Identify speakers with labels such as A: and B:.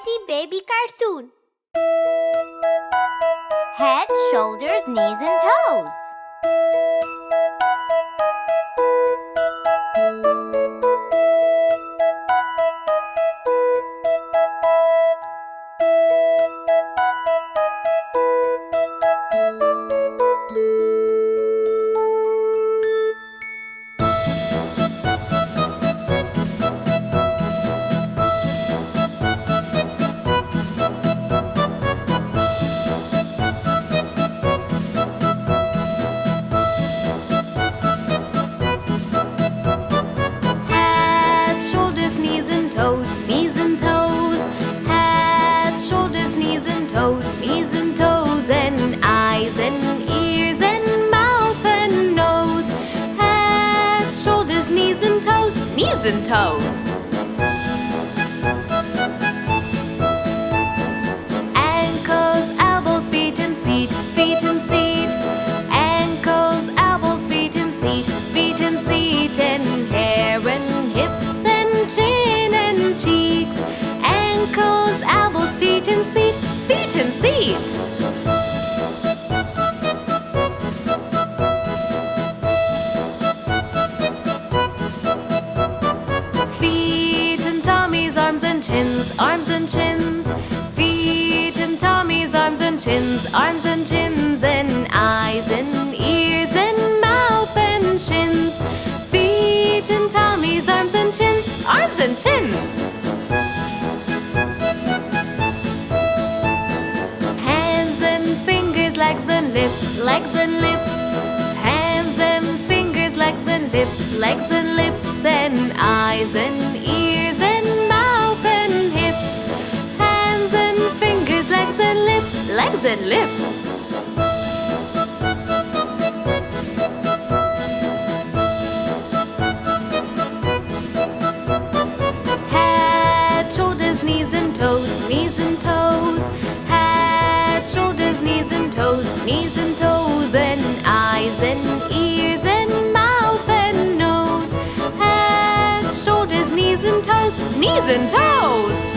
A: lazy baby cartoon. Head, shoulders, knees and toes.
B: Knees and toes, and eyes and ears and mouth and nose. Head, shoulders, knees and toes, knees and toes. Ankles, elbows, feet and seat, feet and seat. Ankles, elbows, feet and seat, feet and seat. And hair and hips and chin and cheeks. Ankles, elbows, feet and seat, feet and seat. Feet and tummies, arms and chins, arms and chins. Feet and tummies, arms and chins, arms and chins. And eyes and ears and mouth and shins. Feet and tummies, arms and chins, arms and chins. Legs and lips, legs and lips. Hands and fingers, legs and lips, legs and lips. And eyes and ears and mouth and hips. Hands and fingers, legs and lips, legs and lips. Head, shoulders, knees and toes, knees and toes. Head, shoulders, knees and toes, knees and toes. And eyes and ears and mouth and nose. Head, shoulders, knees and toes, knees and toes.